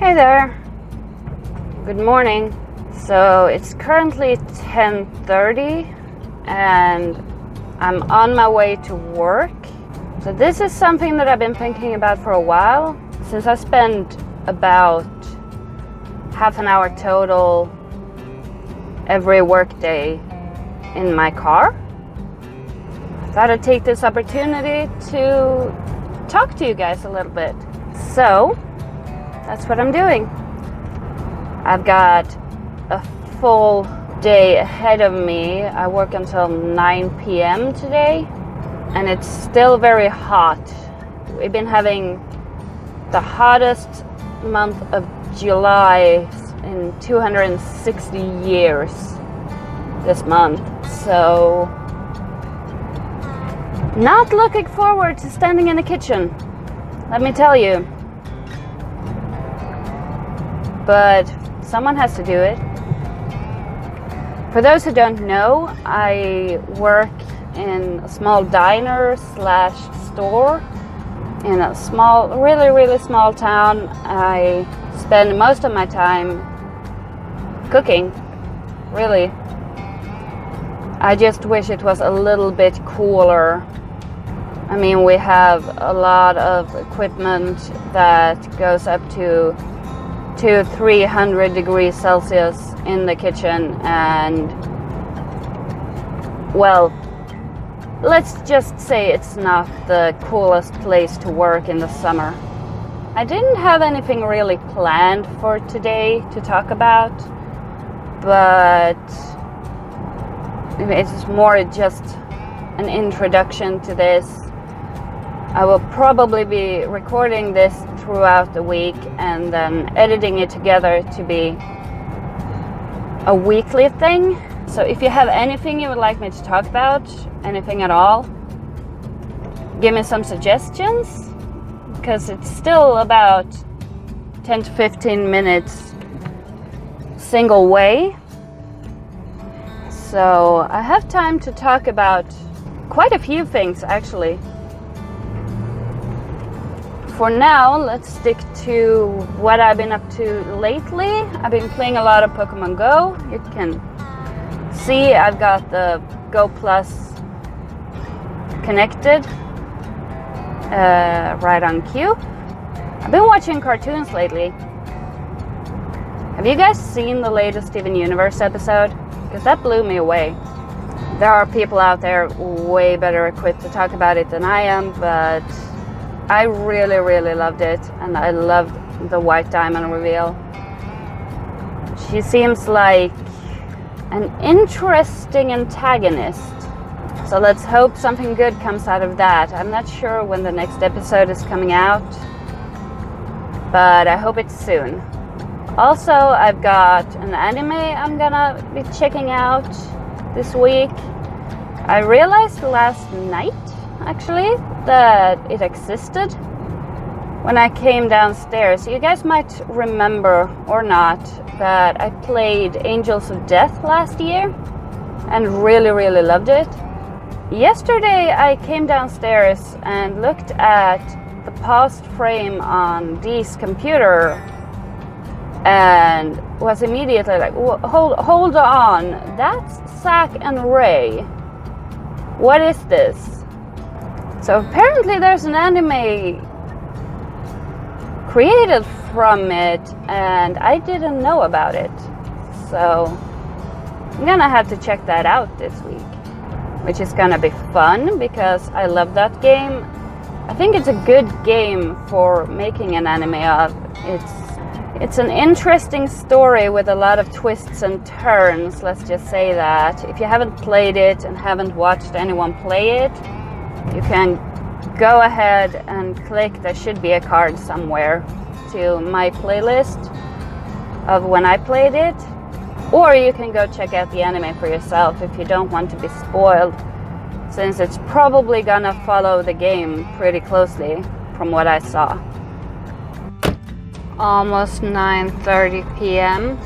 Hey there, good morning. So it's currently 10:30 and I'm on my way to work. So this is something that I've been thinking about for a while, since I spend about half an hour total every work day in my car. I thought I'd take this opportunity to talk to you guys a little bit. So that's what I'm doing. I've got a full day ahead of me. I work until 9 p.m. today, and it's still very hot. We've been having the hottest month of July in 260 years this month. So, not looking forward to standing in the kitchen, let me tell you. But someone has to do it. For those who don't know, I work in a small diner / store in a small, really small town. I spend most of my time cooking, really. I just wish it was a little bit cooler. I mean, we have a lot of equipment that goes up to 200-300 degrees Celsius in the kitchen, and well, let's just say it's not the coolest place to work in the summer. I didn't have anything really planned for today to talk about, but it's more just an introduction to this. I will probably be recording this throughout the week and then editing it together to be a weekly thing. So if you have anything you would like me to talk about, anything at all, give me some suggestions, because it's still about 10 to 15 minutes single way. So I have time to talk about quite a few things actually. For now, let's stick to what I've been up to lately. I've been playing a lot of Pokemon Go. You can see I've got the Go Plus connected right on cue. I've been watching cartoons lately. Have you guys seen the latest Steven Universe episode? Because that blew me away. There are people out there way better equipped to talk about it than I am, but I really loved it, and I loved the White Diamond reveal. She seems like an interesting antagonist, so let's hope something good comes out of that. I'm not sure when the next episode is coming out, but I hope it's soon. Also, I've got an anime I'm gonna be checking out this week. I realized last night actually that it existed when I came downstairs. You guys might remember or not that I played Angels of Death last year and really loved it. Yesterday I came downstairs and looked at the paused frame on Dee's computer and was immediately like, hold on, that's Zack and Ray. What is this? So apparently there's an anime created from it, and I didn't know about it. So I'm gonna have to check that out this week, which is gonna be fun because I love that game. I think it's a good game for making an anime of. It's an interesting story with a lot of twists and turns, let's just say that. If you haven't played it and haven't watched anyone play it, you can go ahead and click, there should be a card somewhere, to my playlist of when I played it. Or you can go check out the anime for yourself if you don't want to be spoiled, since it's probably gonna follow the game pretty closely from what I saw. Almost 9:30 p.m.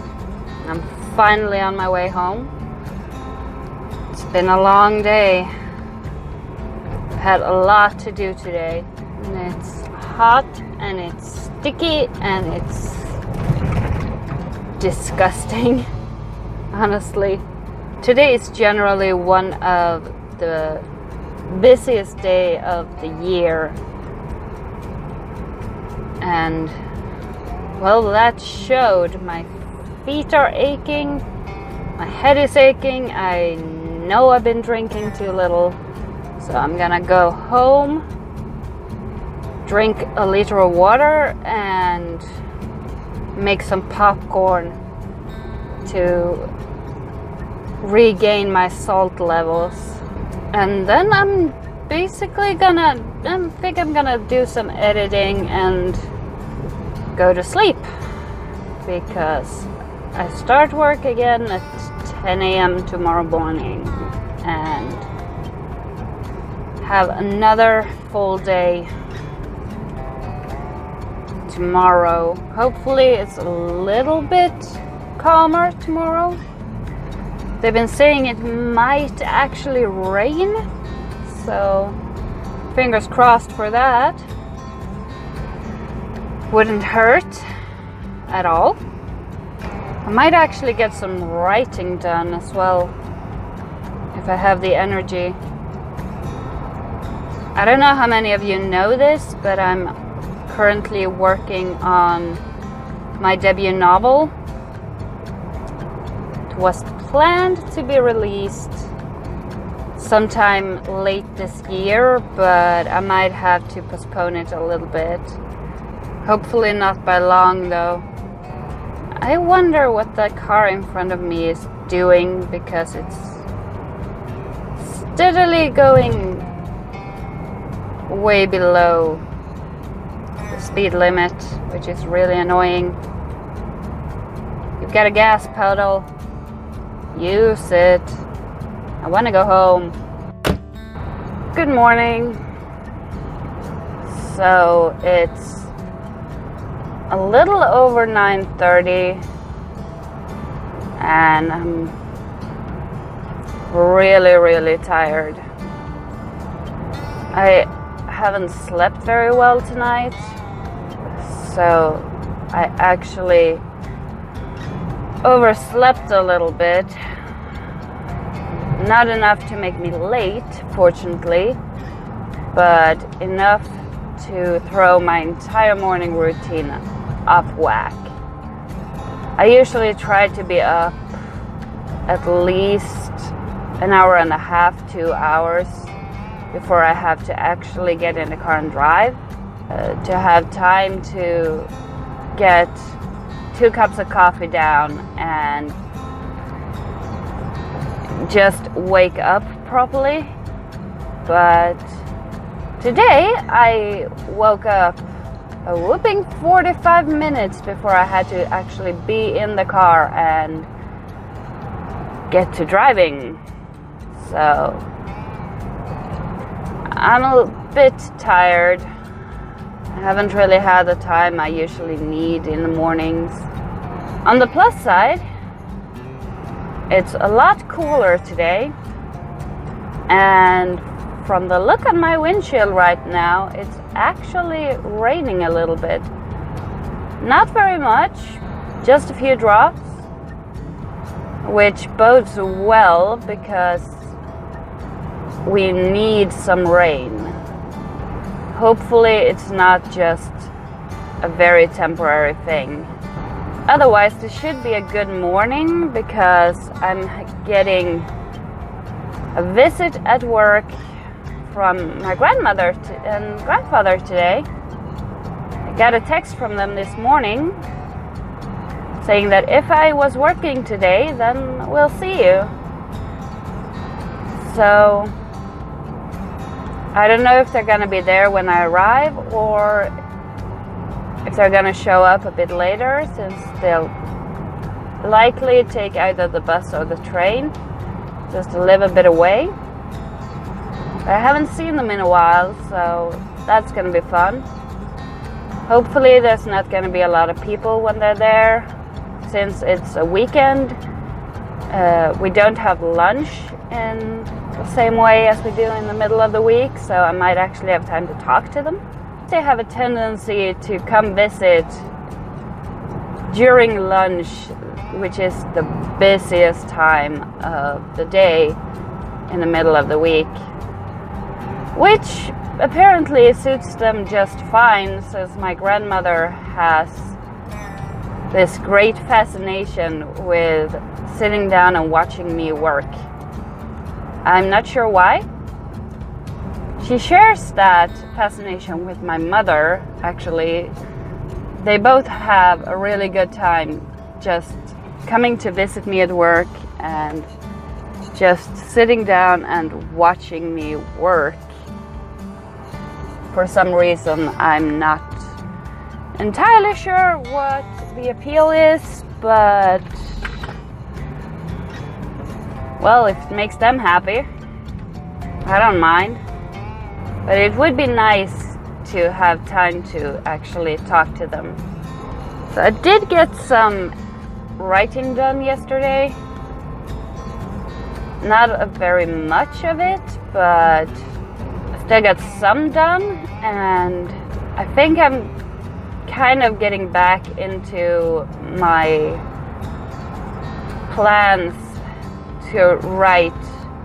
I'm finally on my way home. It's been a long day. Had a lot to do today, and it's hot and it's sticky and it's disgusting, honestly. Today is generally one of the busiest day of the year, and well, that showed. My feet are aching, my head is aching. I know I've been drinking too little, so I'm gonna go home, drink a liter of water, and make some popcorn to regain my salt levels. And then I'm basically gonna, I think I'm gonna do some editing and go to sleep, because I start work again at 10 a.m. tomorrow morning and have another full day tomorrow. Hopefully it's a little bit calmer tomorrow. They've been saying it might actually rain, so fingers crossed for that. Wouldn't hurt at all. I might actually get some writing done as well, if I have the energy. I don't know how many of you know this, but I'm currently working on my debut novel. It was planned to be released sometime late this year, but I might have to postpone it a little bit. Hopefully not by long, though. I wonder what that car in front of me is doing, because it's steadily going way below the speed limit, which is really annoying. You've got a gas pedal. Use it. I want to go home. Good morning. So it's a little over 9:30 and I'm really tired. I haven't slept very well tonight, so I actually overslept a little bit. Not enough to make me late, fortunately, but enough to throw my entire morning routine off whack. I usually try to be up at least an hour and a half, 2 hours before I have to actually get in the car and drive, to have time to get 2 cups of coffee down and just wake up properly. But today I woke up a whooping 45 minutes before I had to actually be in the car and get to driving. So I'm a bit tired. I haven't really had the time I usually need in the mornings. On the plus side, it's a lot cooler today, and from the look on my windshield right now, it's actually raining a little bit. Not very much, just a few drops, which bodes well because we need some rain. Hopefully it's not just a very temporary thing. Otherwise, this should be a good morning because I'm getting a visit at work from my grandmother and grandfather today. I got a text from them this morning saying that if I was working today, then we'll see you. So I don't know if they're gonna be there when I arrive or if they're gonna show up a bit later, since they'll likely take either the bus or the train, just to live a bit away. I haven't seen them in a while, so that's gonna be fun. Hopefully there's not gonna be a lot of people when they're there, since it's a weekend. We don't have lunch in the same way as we do in the middle of the week, so I might actually have time to talk to them. They have a tendency to come visit during lunch, which is the busiest time of the day in the middle of the week, which apparently suits them just fine, since my grandmother has this great fascination with sitting down and watching me work. I'm not sure why. She shares that fascination with my mother, actually. They both have a really good time just coming to visit me at work and just sitting down and watching me work. For some reason, I'm not entirely sure what the appeal is, but well, if it makes them happy, I don't mind. But it would be nice to have time to actually talk to them. So I did get some writing done yesterday. Not very much of it, but I still got some done, and I think I'm kind of getting back into my plans to write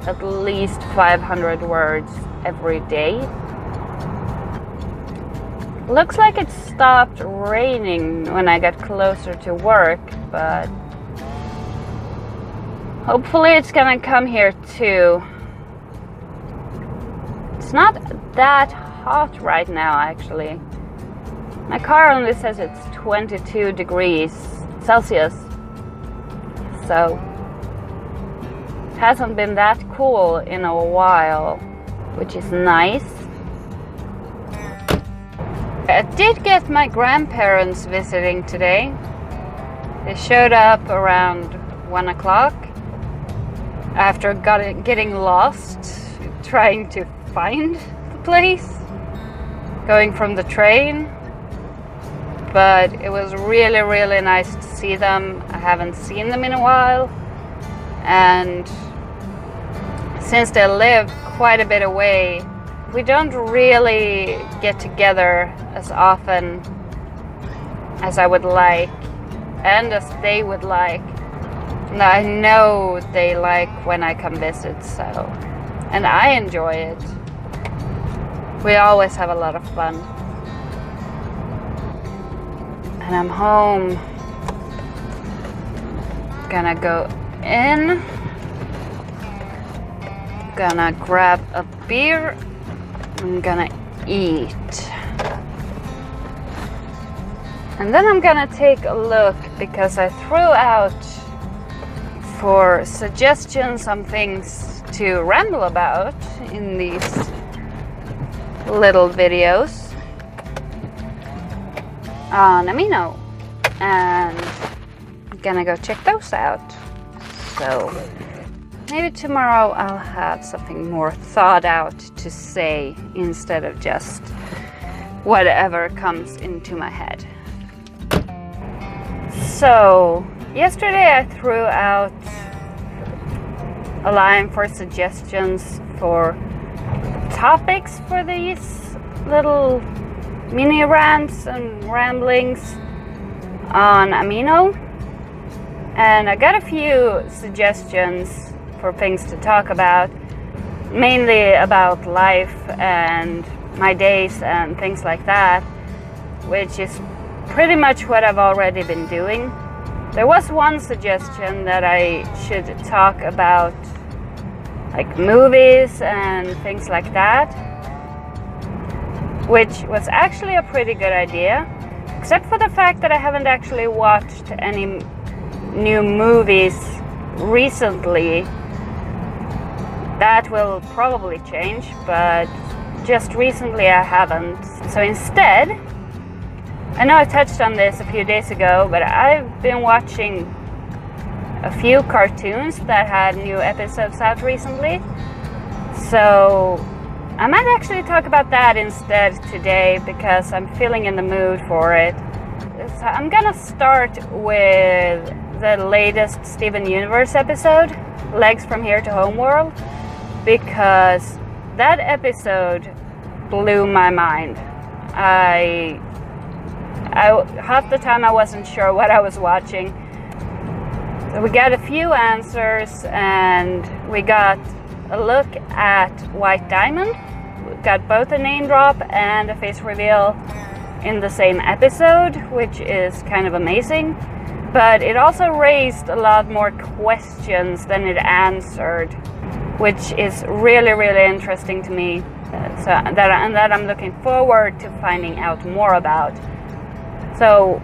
at least 500 words every day. Looks like it stopped raining when I got closer to work, but hopefully it's gonna come here too. It's not that hot right now, actually. My car only says it's 22 degrees Celsius, so it hasn't been that cool in a while, which is nice. I did get my grandparents visiting today. They showed up around 1 o'clock after getting lost trying to find the place, going from the train. But it was really, really nice to see them. I haven't seen them in a while, and since they live quite a bit away, we don't really get together as often as I would like and as they would like. And I know they like when I come visit, so, and I enjoy it. We always have a lot of fun. And I'm home. Gonna go in. Gonna grab a beer. I'm gonna eat. And then I'm gonna take a look, because I threw out for suggestions on things to ramble about in these little videos on Amino, and I'm gonna go check those out. So maybe tomorrow I'll have something more thought out to say instead of just whatever comes into my head. So yesterday I threw out a line for suggestions for topics for these little mini rants and ramblings on Amino, and I got a few suggestions for things to talk about, mainly about life and my days and things like that, which is pretty much what I've already been doing. There was one suggestion that I should talk about like movies and things like that, which was actually a pretty good idea, except for the fact that I haven't actually watched any new movies recently. That will probably change, but just recently I haven't. So instead, I know I touched on this a few days ago, but I've been watching a few cartoons that had new episodes out recently. So I might actually talk about that instead today, because I'm feeling in the mood for it. So I'm gonna start with the latest Steven Universe episode, Legs from Here to Homeworld, because that episode blew my mind. half the time I wasn't sure what I was watching. So we got a few answers, and we got a look at White Diamond. We got both a name drop and a face reveal in the same episode, which is kind of amazing. But it also raised a lot more questions than it answered, which is really, really interesting to me. That I'm looking forward to finding out more about. So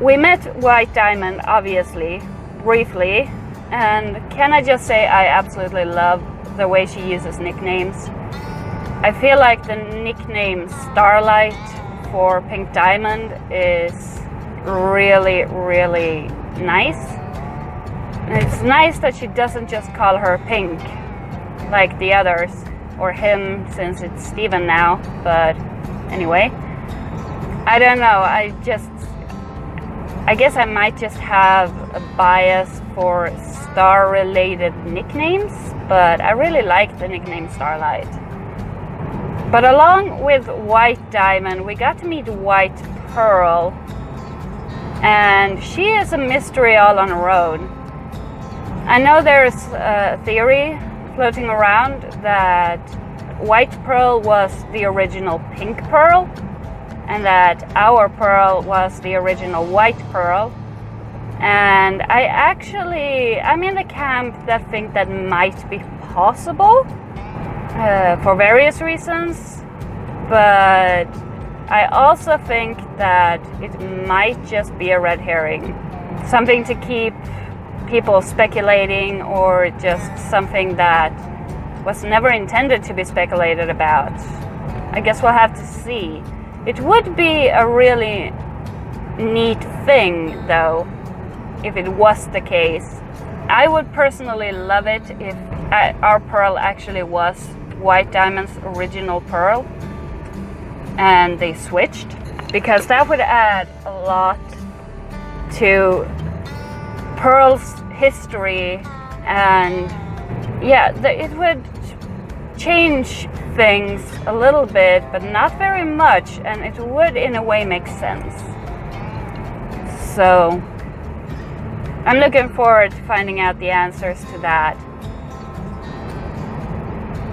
we met White Diamond, obviously, briefly, and can I just say I absolutely love the way she uses nicknames. I feel like the nickname Starlight for Pink Diamond is really, really nice. And it's nice that she doesn't just call her Pink like the others, or him since it's Steven now, but anyway. I don't know, I guess I might just have a bias for star-related nicknames, but I really like the nickname Starlight. But along with White Diamond, we got to meet White Pearl, and she is a mystery all on her own. I know there's a theory floating around that White Pearl was the original Pink Pearl, and that our Pearl was the original White Pearl. And I'm in the camp that think that might be possible for various reasons, but I also think that it might just be a red herring, something to keep people speculating, or just something that was never intended to be speculated about. I guess we'll have to see. It would be a really neat thing, though, if it was the case. I would personally love it if our Pearl actually was White Diamond's original Pearl and they switched, because that would add a lot to Pearl's history, and it would change things a little bit, but not very much, and it would in a way make sense. So I'm looking forward to finding out the answers to that.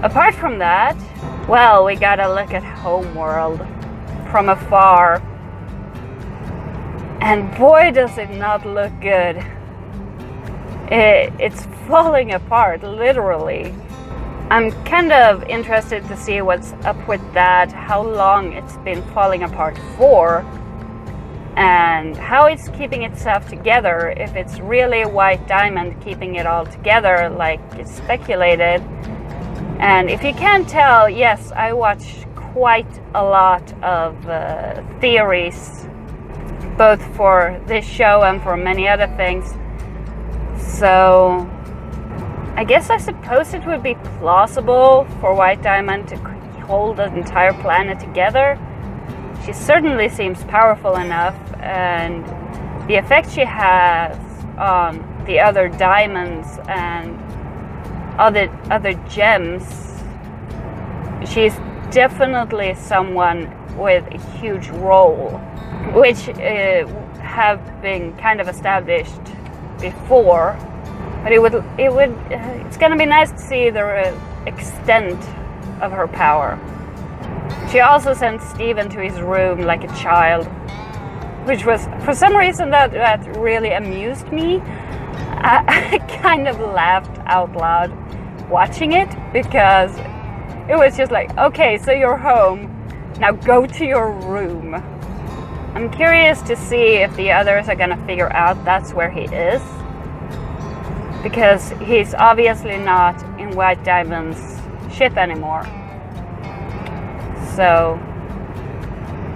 Apart from that, well, we gotta look at Homeworld from afar, and boy does it not look good. It's falling apart, literally. I'm kind of interested to see what's up with that, how long it's been falling apart for, and how it's keeping itself together, if it's really White Diamond keeping it all together like it's speculated. And if you can't tell, yes, I watch quite a lot of theories, both for this show and for many other things. So I guess I suppose it would be plausible for White Diamond to hold the entire planet together. She certainly seems powerful enough, and the effect she has on the other diamonds and other gems, she's definitely someone with a huge role, which have been kind of established before. But it's gonna be nice to see the extent of her power. She also sent Steven to his room like a child, which was, for some reason, that really amused me. I kind of laughed out loud watching it, because it was just like, okay, so you're home, now go to your room. I'm curious to see if the others are gonna figure out that's where he is, because he's obviously not in White Diamond's ship anymore. So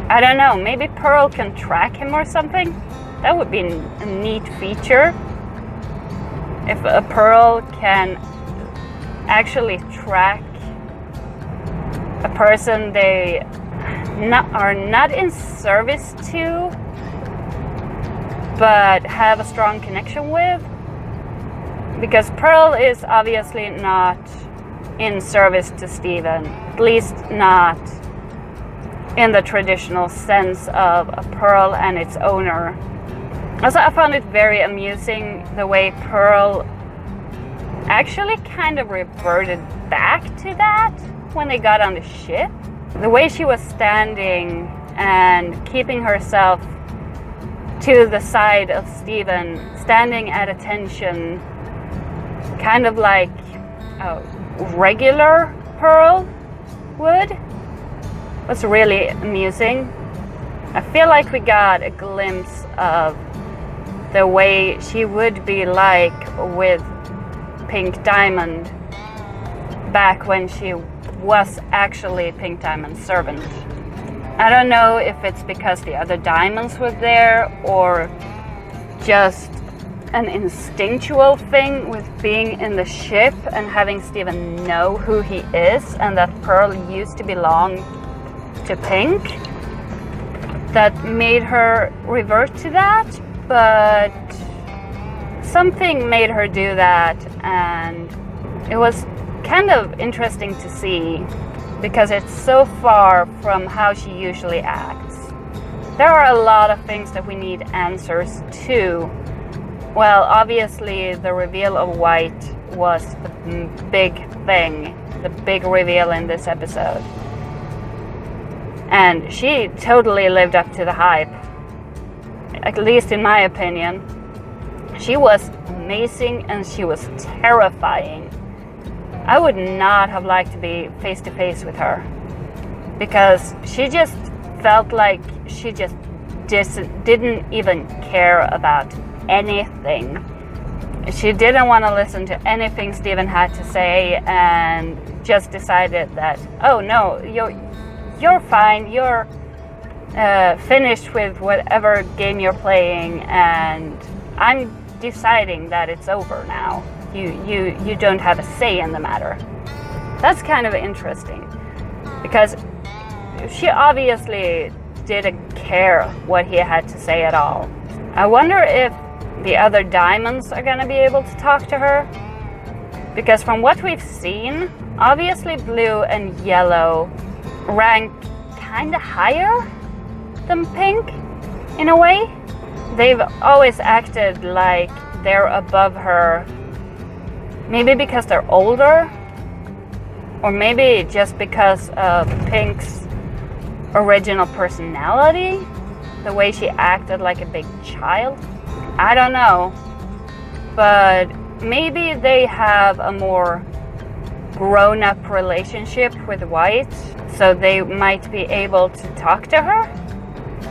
I don't know, maybe Pearl can track him or something? That would be a neat feature. If a Pearl can actually track a person they are not in service to, but have a strong connection with. Because Pearl is obviously not in service to Steven, at least not in the traditional sense of a pearl and its owner. Also, I found it very amusing the way Pearl actually kind of reverted back to that when they got on the ship. The way she was standing and keeping herself to the side of Steven, standing at attention, kind of like a regular Pearl would, was really amusing. I feel like we got a glimpse of the way she would be like with Pink Diamond back when she was actually Pink Diamond's servant. I don't know if it's because the other diamonds were there or just an instinctual thing with being in the ship and having Steven know who he is and that Pearl used to belong to Pink that made her revert to that, but something made her do that, and it was kind of interesting to see because it's so far from how she usually acts. There are a lot of things that we need answers to. Well, obviously the reveal of White was the big thing, the big reveal in this episode. And she totally lived up to the hype, at least in my opinion. She was amazing and she was terrifying. I would not have liked to be face to face with her because she just felt like she just didn't even care about anything. She didn't want to listen to anything Steven had to say and just decided that, oh no, you're fine, you're finished with whatever game you're playing and I'm deciding that it's over now. You don't have a say in the matter. That's kind of interesting because she obviously didn't care what he had to say at all. I wonder if the other diamonds are going to be able to talk to her, because from what we've seen, obviously blue and yellow rank kind of higher than pink in a way. They've always acted like they're above her, maybe because they're older, or maybe just because of Pink's original personality, the way she acted like a big child. I don't know, but maybe they have a more grown-up relationship with White, so they might be able to talk to her.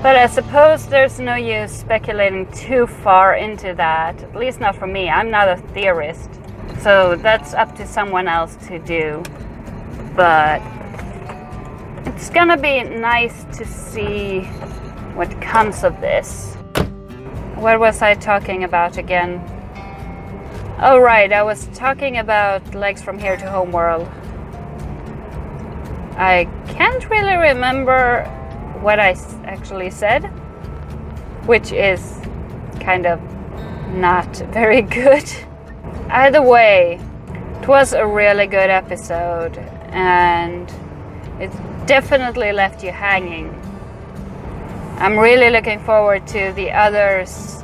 But I suppose there's no use speculating too far into that, at least not for me. I'm not a theorist, so that's up to someone else to do. But it's gonna be nice to see what comes of this. What was I talking about again? Oh right, I was talking about Legs from Here to Homeworld. I can't really remember what I actually said, which is kind of not very good. Either way, it was a really good episode and it definitely left you hanging. I'm really looking forward to the others'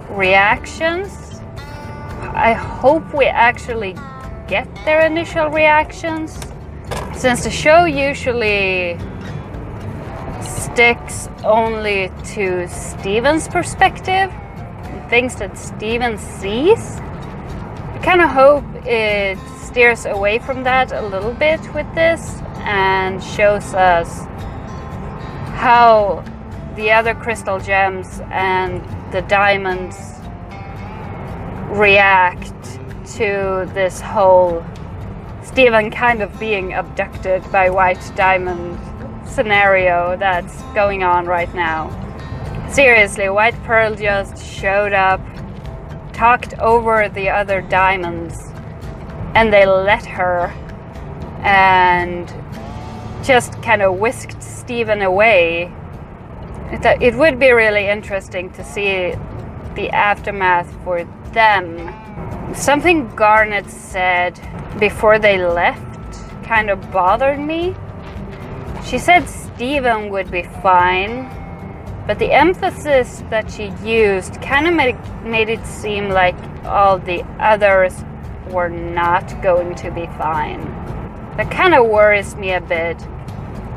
reactions. I hope we actually get their initial reactions, since the show usually sticks only to Steven's perspective, things that Steven sees. I kind of hope it steers away from that a little bit with this and shows us how the other crystal gems and the diamonds react to this whole Steven kind of being abducted by White Diamond scenario that's going on right now. Seriously, White Pearl just showed up, talked over the other diamonds, and they let her and just kind of whisked Steven away. It would be really interesting to see the aftermath for them. Something Garnet said before they left kind of bothered me. She said Steven would be fine, but the emphasis that she used kind of made it seem like all the others were not going to be fine. That kind of worries me a bit,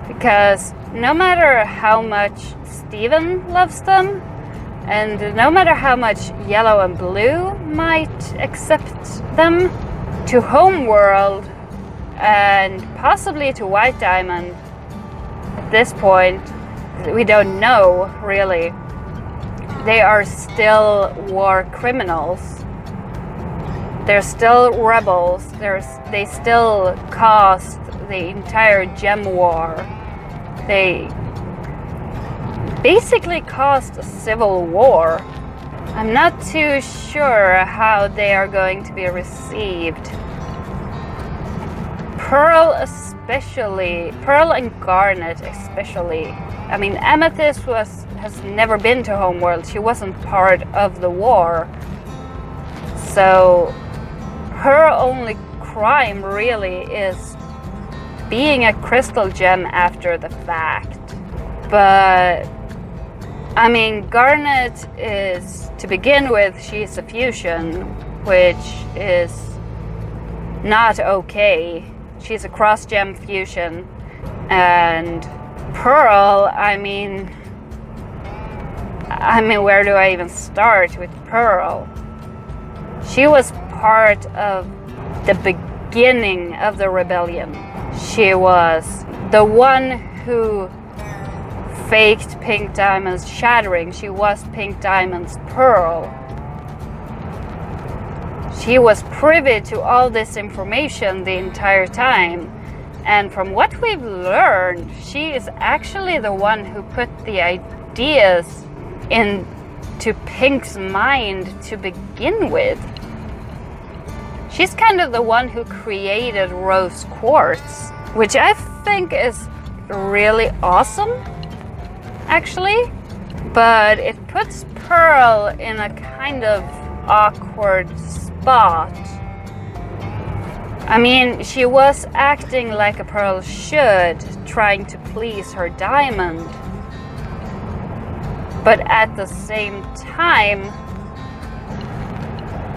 because no matter how much Steven loves them, and no matter how much Yellow and Blue might accept them, to Homeworld and possibly to White Diamond, at this point, we don't know really. They are still war criminals. They're still rebels. They still caused the entire gem war. They basically caused a civil war. I'm not too sure how they are going to be received. Pearl especially, Pearl and Garnet especially. I mean, Amethyst has never been to Homeworld. She wasn't part of the war. So her only crime really is being a crystal gem after the fact. But I mean, Garnet is, to begin with, she's a fusion, which is not okay. She's a cross-gem fusion. And Pearl, I mean, where do I even start with Pearl? She was part of the beginning of the rebellion. She was the one who faked Pink Diamond's shattering. She was Pink Diamond's Pearl. She was privy to all this information the entire time. And from what we've learned, she is actually the one who put the ideas into Pink's mind to begin with. She's kind of the one who created Rose Quartz, which I think is really awesome, actually. But it puts Pearl in a kind of awkward spot. I mean, she was acting like a Pearl should, trying to please her Diamond. But at the same time,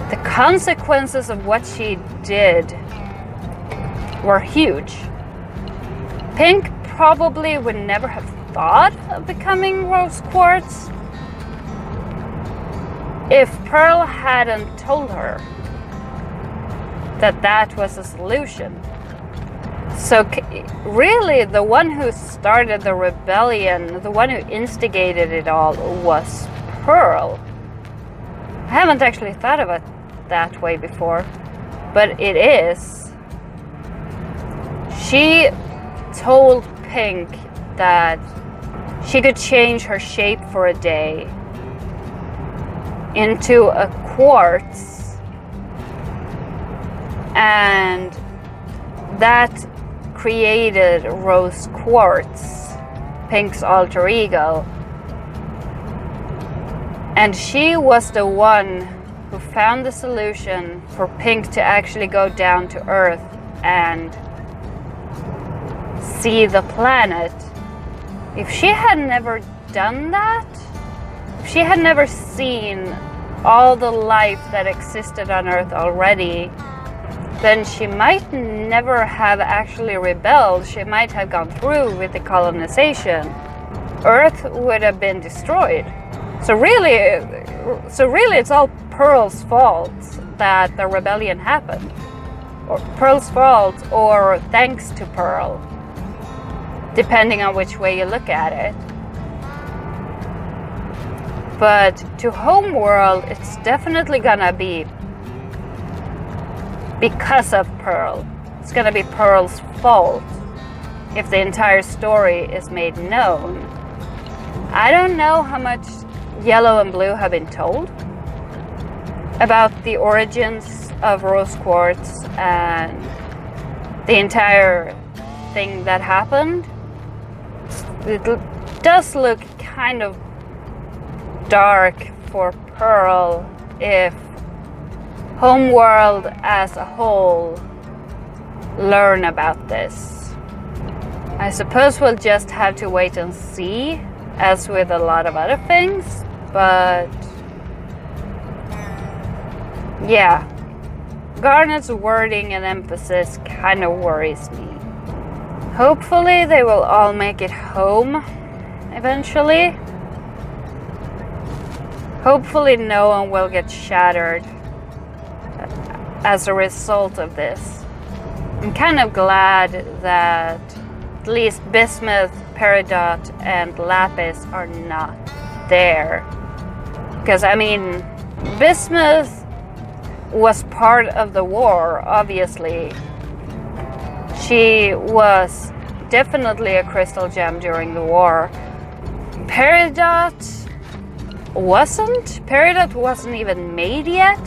the consequences of what she did were huge. Pink probably would never have thought of becoming Rose Quartz if Pearl hadn't told her that that was a solution. So really, the one who started the rebellion, the one who instigated it all, was Pearl. I haven't actually thought of it that way before, but it is. She told Pink that she could change her shape for a day into a quartz, and that created Rose Quartz, Pink's alter ego. And she was the one who found the solution for Pink to actually go down to Earth and see the planet. If she had never done that, if she had never seen all the life that existed on Earth already, then she might never have actually rebelled. She might have gone through with the colonization. Earth would have been destroyed. So really it's all Pearl's fault that the rebellion happened. Or Pearl's fault, or thanks to Pearl, depending on which way you look at it. But to Homeworld, it's definitely gonna be because of Pearl. It's gonna be Pearl's fault if the entire story is made known. I don't know how much Yellow and Blue have been told about the origins of Rose Quartz and the entire thing that happened. It does look kind of dark for Pearl if Homeworld as a whole learn about this. I suppose we'll just have to wait and see, as with a lot of other things, but yeah, Garnet's wording and emphasis kind of worries me. Hopefully they will all make it home eventually. Hopefully no one will get shattered as a result of this. I'm kind of glad that at least Bismuth, Peridot, and Lapis are not there. Because, I mean, Bismuth was part of the war, obviously. She was definitely a crystal gem during the war. Peridot wasn't. Peridot wasn't even made yet.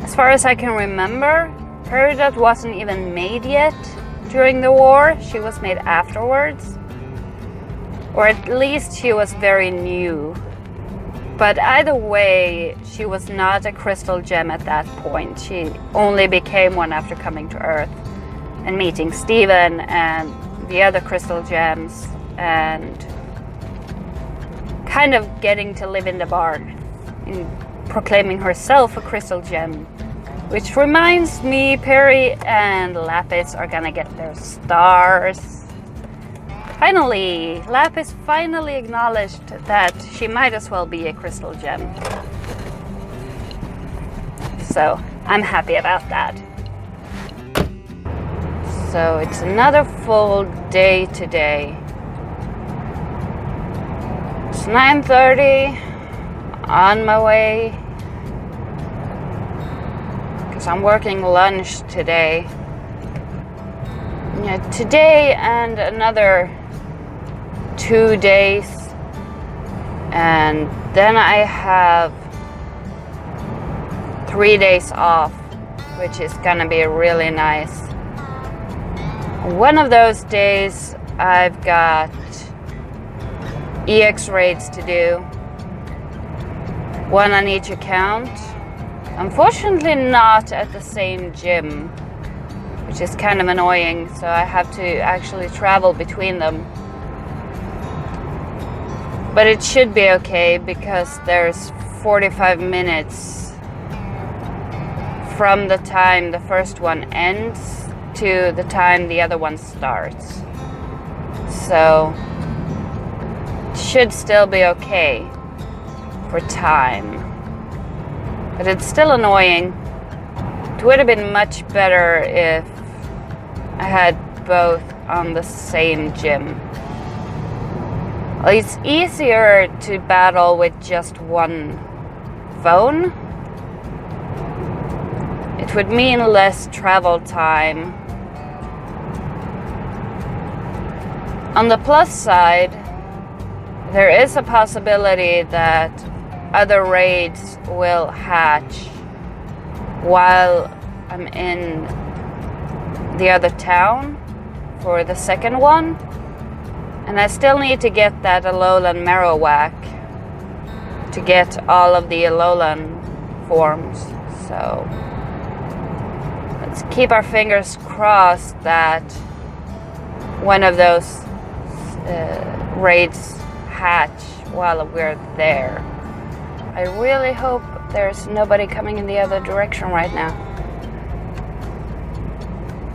As far as I can remember, Peridot wasn't even made yet during the war. She was made afterwards. Or at least she was very new. But either way, she was not a crystal gem at that point. She only became one after coming to Earth and meeting Steven and the other crystal gems and kind of getting to live in the barn and proclaiming herself a crystal gem. Which reminds me, Perry and Lapis are gonna get their stars. Finally, Lapis finally acknowledged that she might as well be a crystal gem. So, I'm happy about that. So, it's another full day today. It's 9:30, on my way, because I'm working lunch today. Yeah, today and another 2 days, and then I have 3 days off, which is gonna be really nice. One of those days I've got EX raids to do, one on each account. Unfortunately not at the same gym, which is kind of annoying, so I have to actually travel between them. But it should be okay because there's 45 minutes from the time the first one ends to the time the other one starts. So it should still be okay for time. But it's still annoying. It would have been much better if I had both on the same gym. Well, it's easier to battle with just one phone. It would mean less travel time. On the plus side, there is a possibility that other raids will hatch while I'm in the other town for the second one. And I still need to get that Alolan Marowak to get all of the Alolan forms. So let's keep our fingers crossed that one of those raids hatch while we're there. I really hope there's nobody coming in the other direction right now.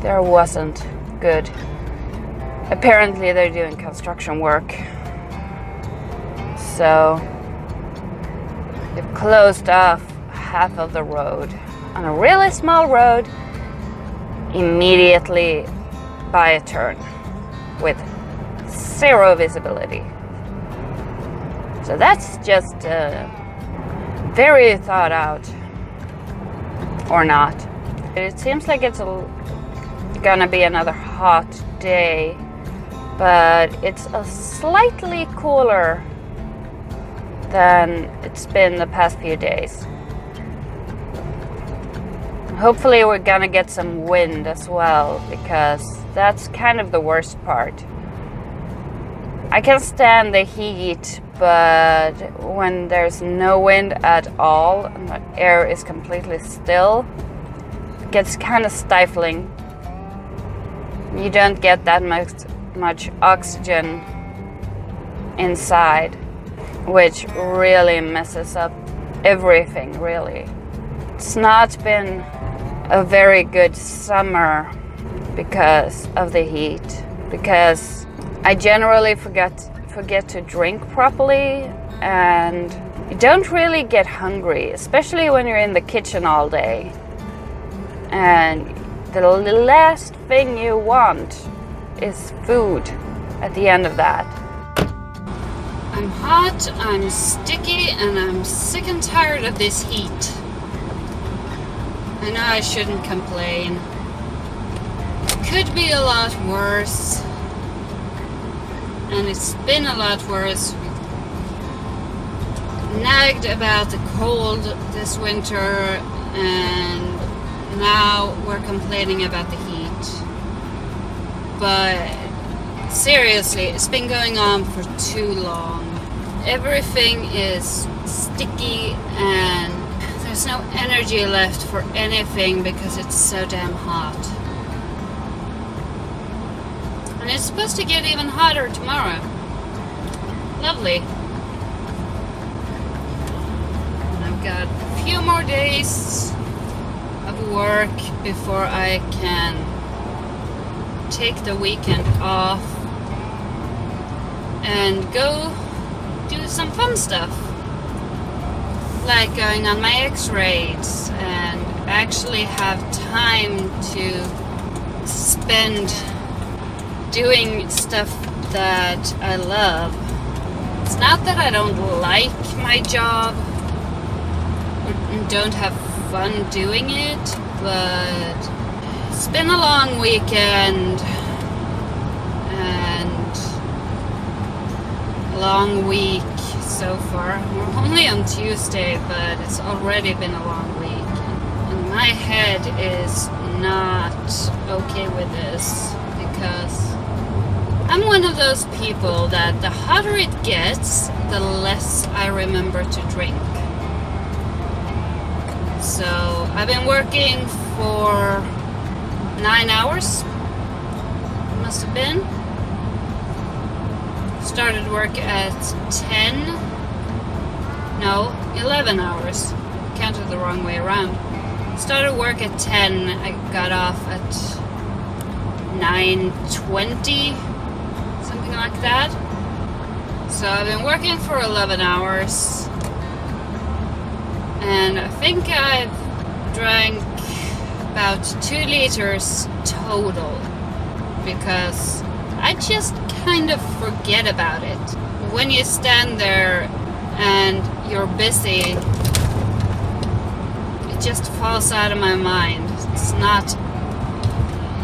There wasn't. Good. Apparently they're doing construction work. So they've closed off half of the road on a really small road immediately by a turn with zero visibility. So that's just very thought out, or not. It seems like it's gonna be another hot day, but it's a slightly cooler than it's been the past few days. Hopefully we're gonna get some wind as well, because that's kind of the worst part. I can stand the heat, but when there's no wind at all and the air is completely still, it gets kind of stifling. You don't get that much oxygen inside, which really messes up everything, really. It's not been a very good summer because of the heat, because I generally forget to drink properly, and you don't really get hungry, especially when you're in the kitchen all day. And the last thing you want is food at the end of that. I'm hot, I'm sticky, and I'm sick and tired of this heat. I know I shouldn't complain. It could be a lot worse. And it's been a lot worse. Nagged about the cold this winter, and now we're complaining about the heat. But seriously, it's been going on for too long. Everything is sticky and there's no energy left for anything because it's so damn hot. And it's supposed to get even hotter tomorrow. Lovely. And I've got a few more days of work before I can take the weekend off and go do some fun stuff, like going on my x-rays and actually have time to spend doing stuff that I love. It's not that I don't like my job or don't have fun doing it, but it's been a long weekend and a long week so far. We're only on Tuesday, but it's already been a long week. And my head is not okay with this because I'm one of those people that the hotter it gets, the less I remember to drink. So I've been working for 9 hours, must have been. Started work at 11 hours. Counted the wrong way around. Started work at 10, I got off at 9:20, something like that. So I've been working for 11 hours. And I think I've drank about 2 liters total because I just kind of forget about it. When you stand there and you're busy, it just falls out of my mind. It's not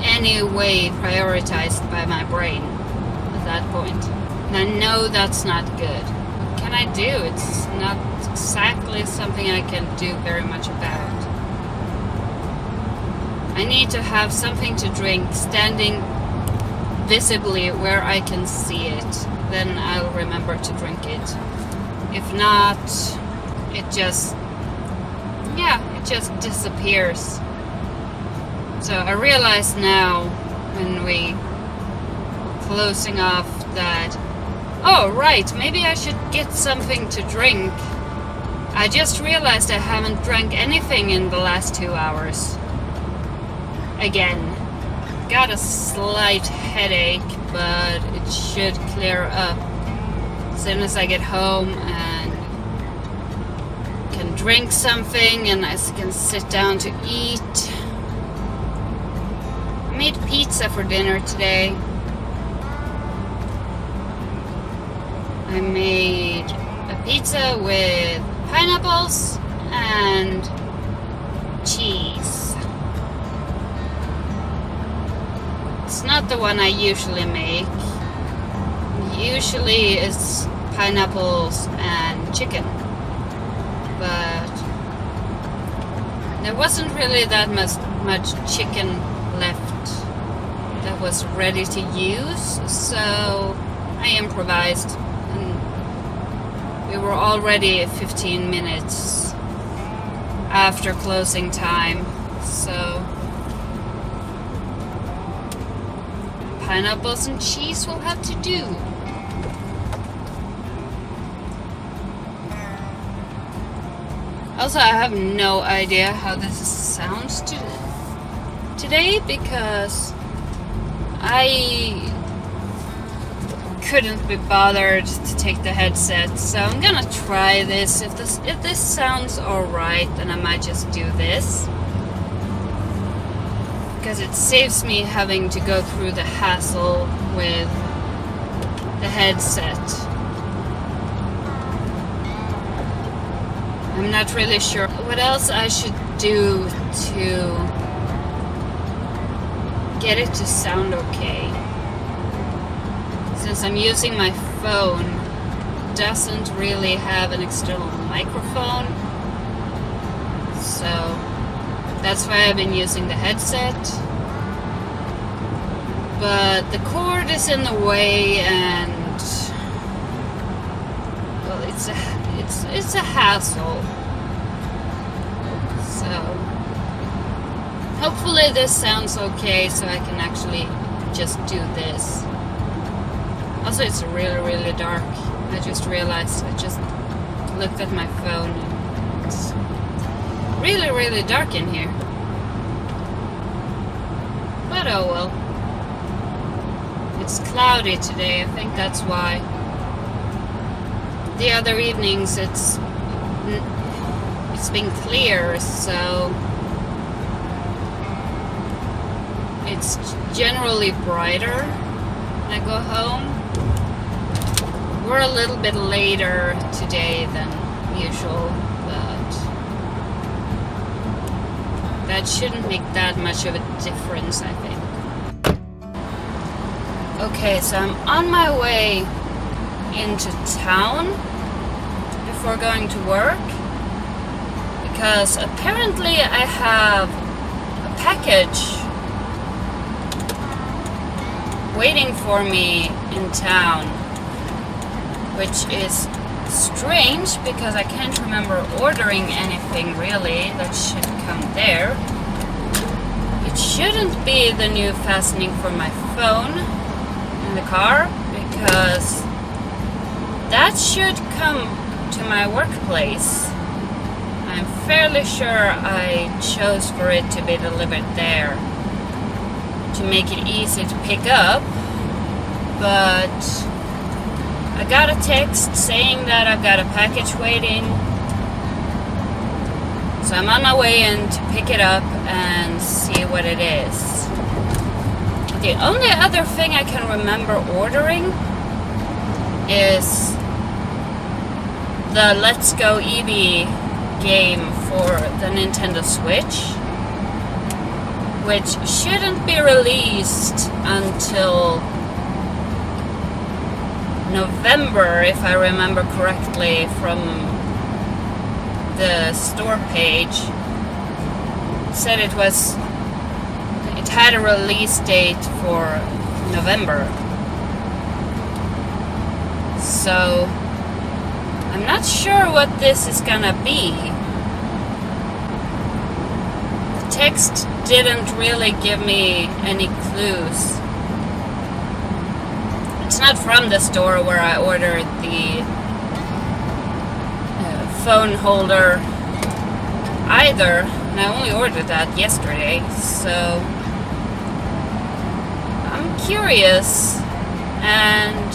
any way prioritized by my brain at that point. And I know that's not good. What can I do? It's not exactly something I can do very much about. I need to have something to drink standing visibly where I can see it. Then I'll remember to drink it. If not, it just disappears. So I realize now when we closing off that, oh right, maybe I should get something to drink. I just realized I haven't drank anything in the last 2 hours. Again, got a slight headache, but it should clear up as soon as I get home and can drink something and I can sit down to eat. I made pizza for dinner today. I made a pizza with pineapples and cheese. It's not the one I usually make. Usually it's pineapples and chicken. But there wasn't really that much chicken left that was ready to use, so I improvised. And we were already 15 minutes after closing time, so pineapples and cheese will have to do. Also, I have no idea how this sounds today because I couldn't be bothered to take the headset, so I'm gonna try this. If this sounds alright, then I might just do this, because it saves me having to go through the hassle with the headset. I'm not really sure what else I should do to get it to sound okay. Since I'm using my phone, it doesn't really have an external microphone. So that's why I've been using the headset. But the cord is in the way, and well, it's a hassle. So hopefully this sounds okay, so I can actually just do this. Also, it's really, really dark. I just realized, I just looked at my phone, and it's really, really dark in here. But oh well. It's cloudy today, I think that's why. The other evenings it's been clear, so it's generally brighter when I go home. We're a little bit later today than usual, but that shouldn't make that much of a difference, I think. Okay, so I'm on my way into town before going to work, because apparently I have a package waiting for me in town, which is strange because I can't remember ordering anything really that should come there. It shouldn't be the new fastening for my phone in the car, because that should come to my workplace. I'm fairly sure I chose for it to be delivered there to make it easy to pick up, but I got a text saying that I've got a package waiting, so I'm on my way in to pick it up and see what it is. The only other thing I can remember ordering is the Let's Go Eevee game for the Nintendo Switch, which shouldn't be released until November, if I remember correctly from the store page. It said it had a release date for November. So I'm not sure what this is gonna be. The text didn't really give me any clues. It's not from the store where I ordered the phone holder either, and I only ordered that yesterday, so I'm curious and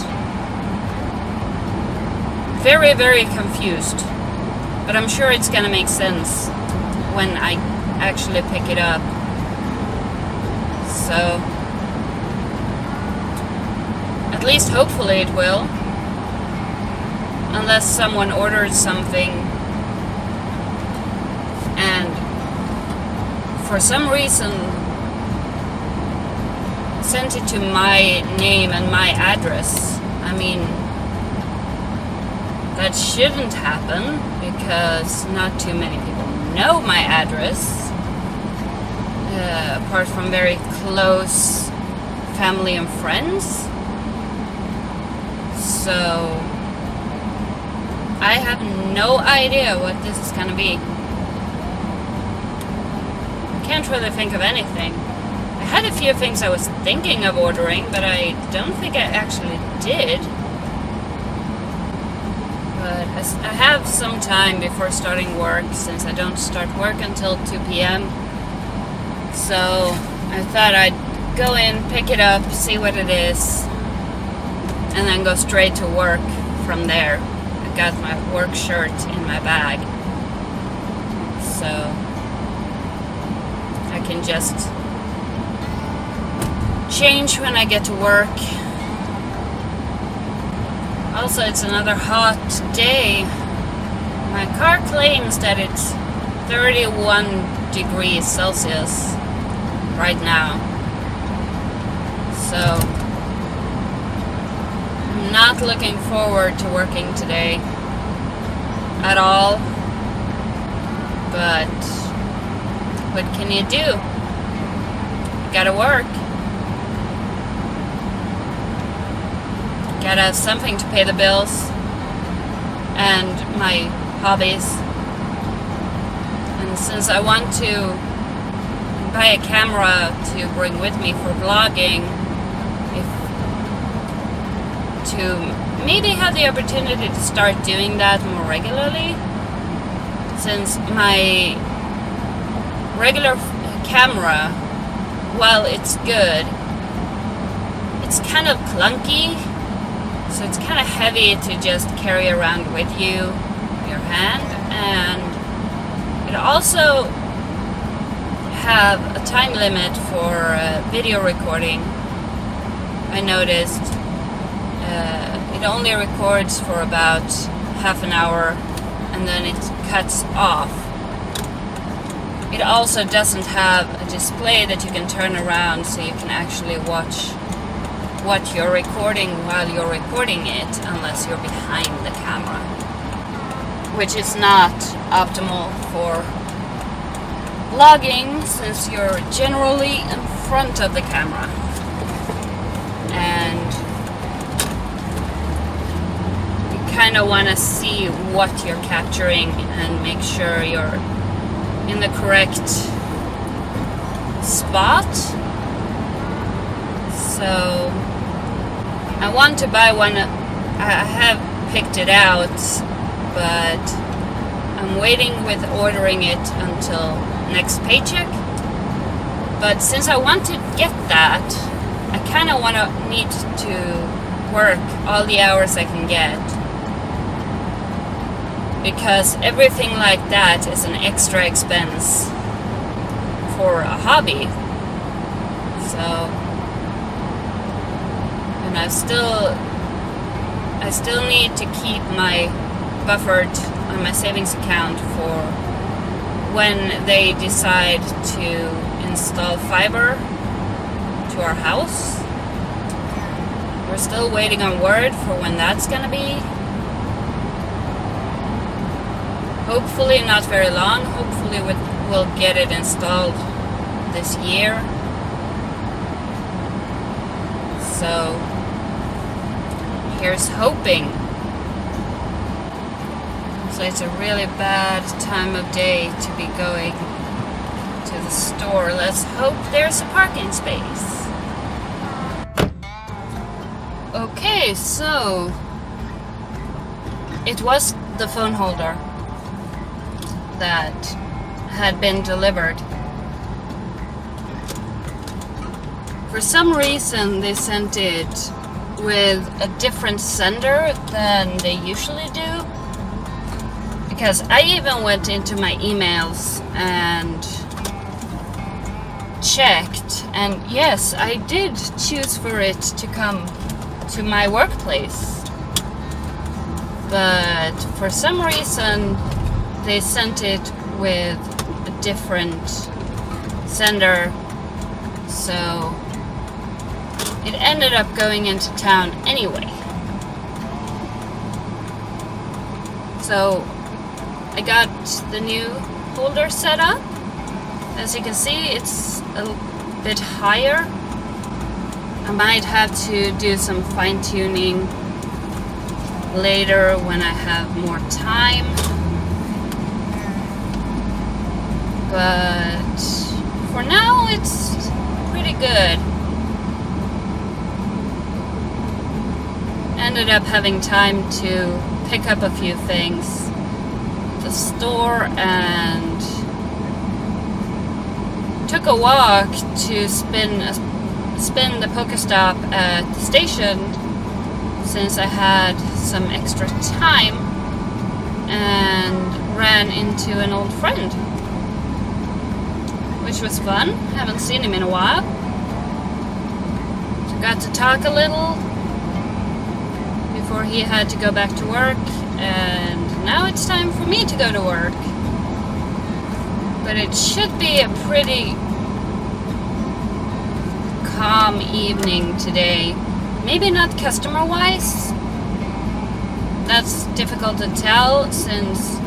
very, very confused, but I'm sure it's gonna make sense when I actually pick it up. So at least hopefully it will, unless someone ordered something and for some reason sent it to my name and my address. I mean, that shouldn't happen because not too many people know my address, apart from very close family and friends. So I have no idea what this is gonna be. I can't really think of anything. I had a few things I was thinking of ordering, but I don't think I actually did. But I have some time before starting work, since I don't start work until 2 p.m. So I thought I'd go in, pick it up, see what it is, and then go straight to work from there. I got my work shirt in my bag, so I can just change when I get to work. Also, it's another hot day. My car claims that it's 31 degrees Celsius right now. So I'm not looking forward to working today at all. But what can you do? You gotta work. Gotta have something to pay the bills and my hobbies. And since I want to buy a camera to bring with me for vlogging, to maybe have the opportunity to start doing that more regularly, since my regular camera, while it's good, it's kind of clunky. So it's kind of heavy to just carry around with you, your hand, and it also have a time limit for video recording. I noticed it only records for about half an hour and then it cuts off. It also doesn't have a display that you can turn around so you can actually watch what you're recording while you're recording it, unless you're behind the camera, which is not optimal for vlogging, since you're generally in front of the camera and you kind of want to see what you're capturing and make sure you're in the correct spot. So I want to buy one. I have picked it out, but I'm waiting with ordering it until next paycheck. But since I want to get that, I kind of need to work all the hours I can get, because everything like that is an extra expense for a hobby. So, and I still need to keep my buffered on my savings account for when they decide to install fiber to our house. We're still waiting on word for when that's gonna be. Hopefully not very long. Hopefully we'll get it installed this year. So here's hoping. So it's a really bad time of day to be going to the store. Let's hope there's a parking space. Okay, so it was the phone holder that had been delivered. For some reason they sent it with a different sender than they usually do, because I even went into my emails and checked, and yes, I did choose for it to come to my workplace, but for some reason they sent it with a different sender, so it ended up going into town anyway. So I got the new holder set up. As you can see, it's a bit higher. I might have to do some fine-tuning later when I have more time. But for now, it's pretty good. Ended up having time to pick up a few things at the store and took a walk to spin the Pokestop at the station since I had some extra time, and ran into an old friend, which was fun. Haven't seen him in a while. So got to talk a little before he had to go back to work, and now it's time for me to go to work. But it should be a pretty calm evening today. Maybe not customer-wise. That's difficult to tell since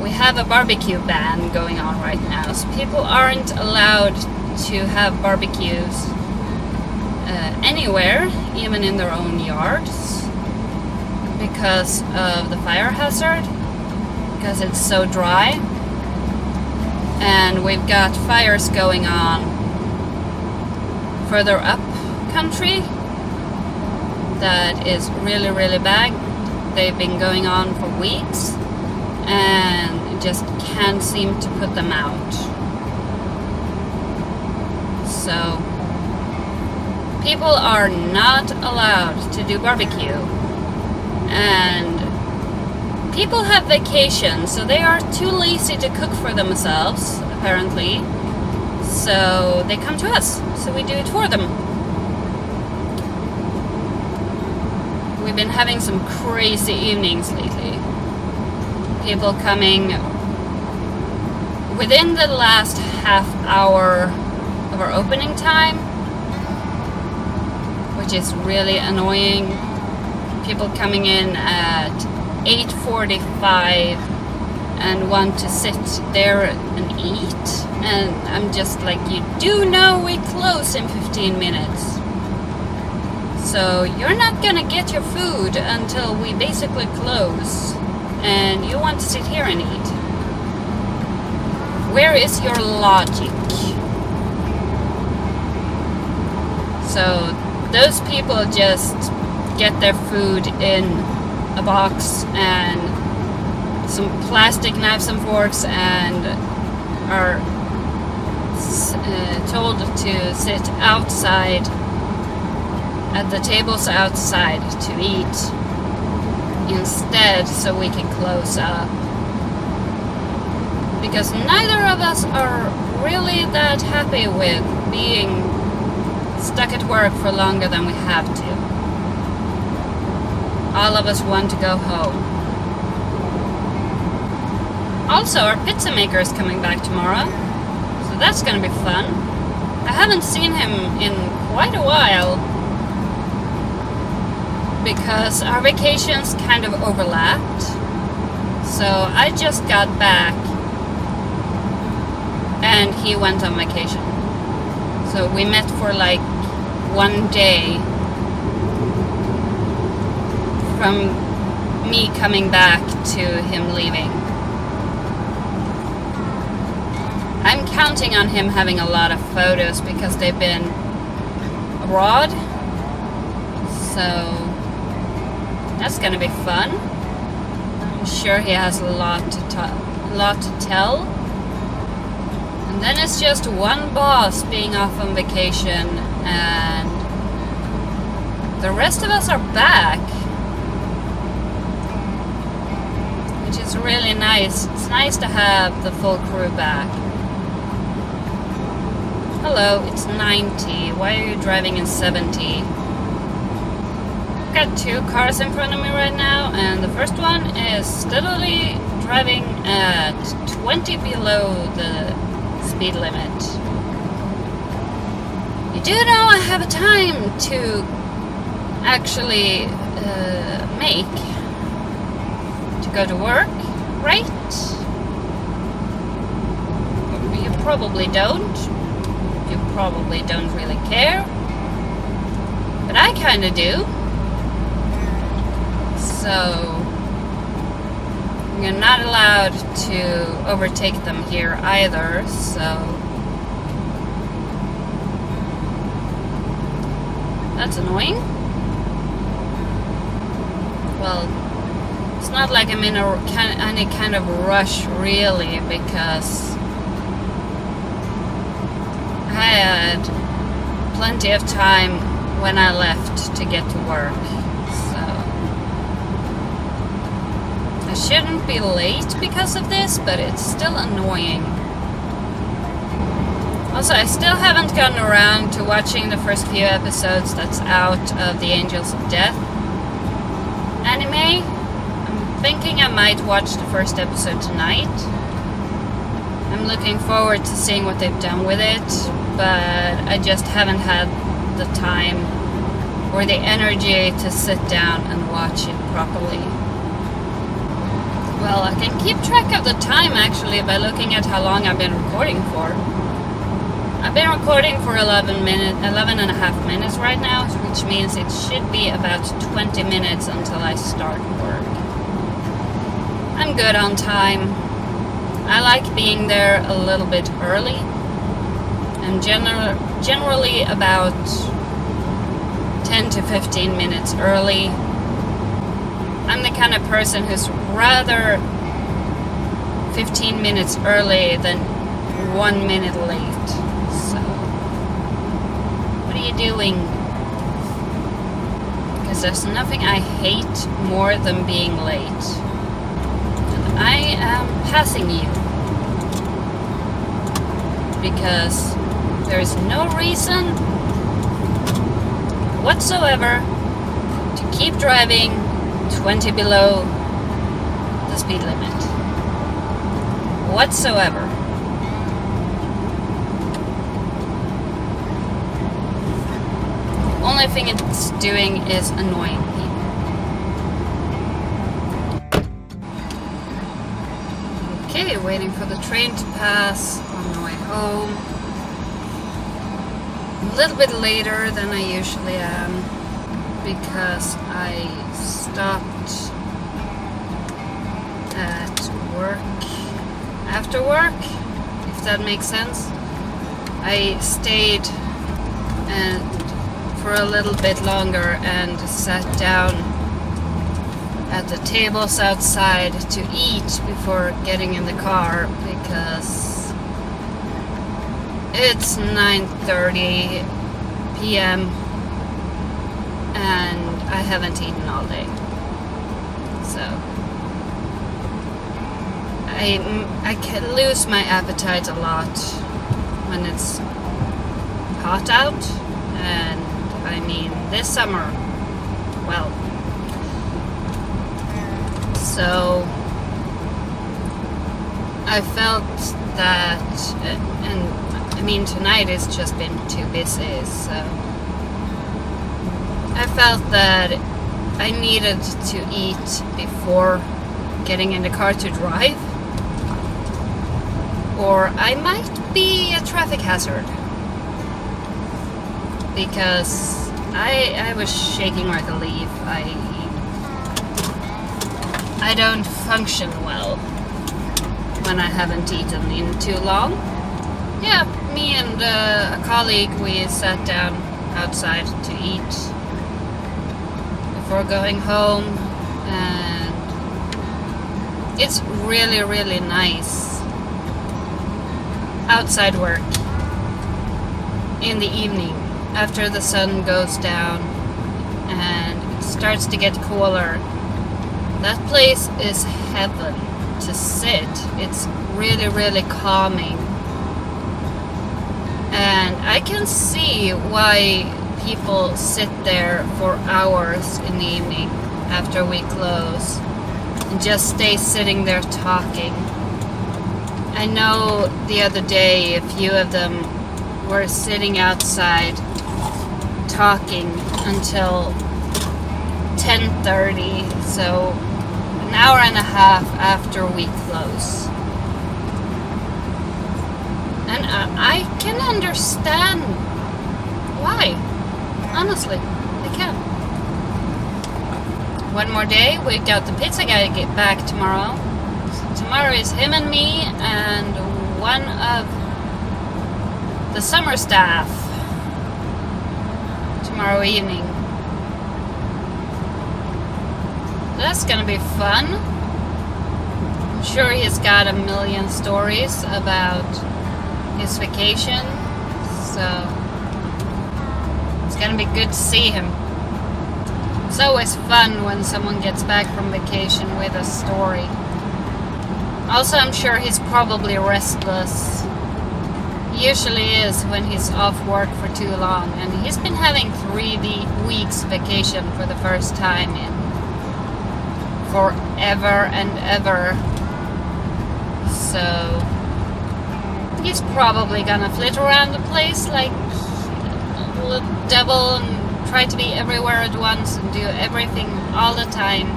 we have a barbecue ban going on right now. So people aren't allowed to have barbecues anywhere, even in their own yards, because of the fire hazard, because it's so dry. And we've got fires going on further up country that is really, really bad. They've been going on for weeks and just can't seem to put them out. So people are not allowed to do barbecue, and people have vacations, so they are too lazy to cook for themselves, apparently. So they come to us, so we do it for them. We've been having some crazy evenings lately. People coming within the last half hour of our opening time, which is really annoying. People coming in at 8:45 and want to sit there and eat, and I'm just like, you do know we close in 15 minutes. So you're not gonna get your food until we basically close, and you want to sit here and eat. Where is your logic? So those people just get their food in a box and some plastic knives and forks and are told to sit outside at the tables outside to eat instead, so we can close up, because neither of us are really that happy with being stuck at work for longer than we have to. All of us want to go home. Also, our pizza maker is coming back tomorrow, so that's gonna be fun. I haven't seen him in quite a while, because our vacations kind of overlapped. So I just got back and he went on vacation. So we met for like one day from me coming back to him leaving. I'm counting on him having a lot of photos because they've been abroad. So that's gonna be fun. I'm sure he has a lot to tell. And then it's just one boss being off on vacation, and the rest of us are back, which is really nice. It's nice to have the full crew back. Hello, it's 90. Why are you driving in 70? I've got two cars in front of me right now, and the first one is steadily driving at 20 below the speed limit. You do know I have a time to actually make to go to work, right? You probably don't. You probably don't really care, but I kind of do. So you're not allowed to overtake them here either, so That's annoying. Well, it's not like I'm in any kind of rush really, because I had plenty of time when I left to get to work. So I shouldn't be late because of this, but it's still annoying. Also, I still haven't gotten around to watching the first few episodes that's out of the Angels of Death anime. I'm thinking I might watch the first episode tonight. I'm looking forward to seeing what they've done with it, but I just haven't had the time or the energy to sit down and watch it properly. Well, I can keep track of the time actually by looking at how long I've been recording for. I've been recording for 11 and a half minutes right now, which means it should be about 20 minutes until I start work. I'm good on time. I like being there a little bit early. I'm generally about 10 to 15 minutes early. I'm the kind of person who's rather 15 minutes early than 1 minute late. So, what are you doing? Because there's nothing I hate more than being late. And I am passing you. Because there's no reason whatsoever to keep driving 20 below the speed limit. Whatsoever. Only thing it's doing is annoying people. Okay, waiting for the train to pass on the way home. A little bit later than I usually am because I stopped at work after work, if that makes sense. I stayed for a little bit longer and sat down at the tables outside to eat before getting in the car because it's 9:30 p.m. and I haven't eaten all day. So I can lose my appetite a lot when it's hot out, and I mean this summer, well, so I felt that, and I mean tonight has just been too busy, so I felt that I needed to eat before getting in the car to drive, or I might be a traffic hazard. Because I was shaking like a leaf. I don't function well when I haven't eaten in too long. Yeah, me and a colleague, we sat down outside to eat before going home, and it's really, really nice outside work in the evening. After the sun goes down and it starts to get cooler, that place is heaven to sit. It's really, really calming. And I can see why people sit there for hours in the evening after we close and just stay sitting there talking. I know the other day a few of them were sitting outside talking until 10:30, so an hour and a half after we close. And I can understand why. Honestly, I can. One more day, we got the pizza guy to get back tomorrow. So tomorrow is him and me and one of the summer staff. tomorrow evening. That's gonna be fun. I'm sure he's got a million stories about his vacation, so it's gonna be good to see him. It's always fun when someone gets back from vacation with a story. Also, I'm sure he's probably restless. He usually is when he's off work for too long, and he's been having 3 weeks vacation for the first time in forever and ever. So he's probably gonna flit around the place like a little devil and try to be everywhere at once and do everything all the time,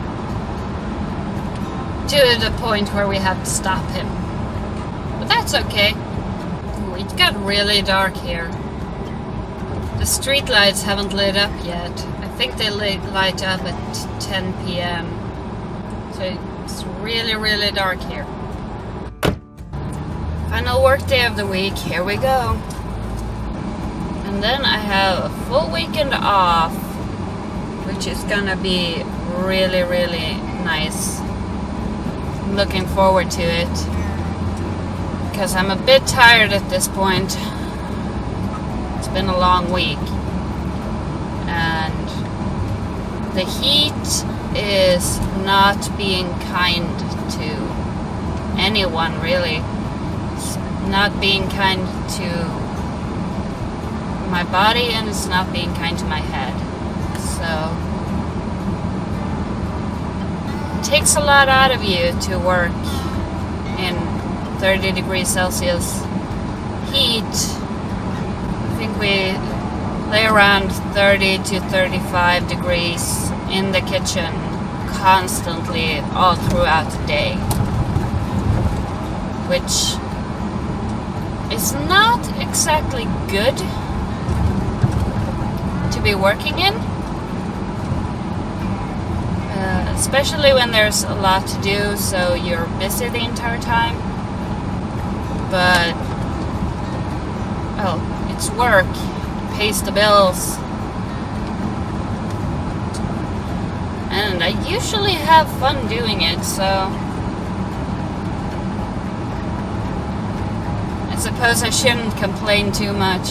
to the point where we have to stop him. But that's okay. Ooh, it got really dark here. The street lights haven't lit up yet. I think they light up at 10 p.m. So it's really, really dark here. Final work day of the week, here we go. And then I have a full weekend off, which is gonna be really, really nice. I'm looking forward to it, because I'm a bit tired at this point. It's been a long week, and the heat is not being kind to anyone, really. It's not being kind to my body, and it's not being kind to my head. So it takes a lot out of you to work in 30 degrees Celsius heat. I think we lay around 30 to 35 degrees in the kitchen constantly all throughout the day, which is not exactly good to be working in, especially when there's a lot to do, so you're busy the entire time. But it's work, it pays the bills, and I usually have fun doing it, so I suppose I shouldn't complain too much.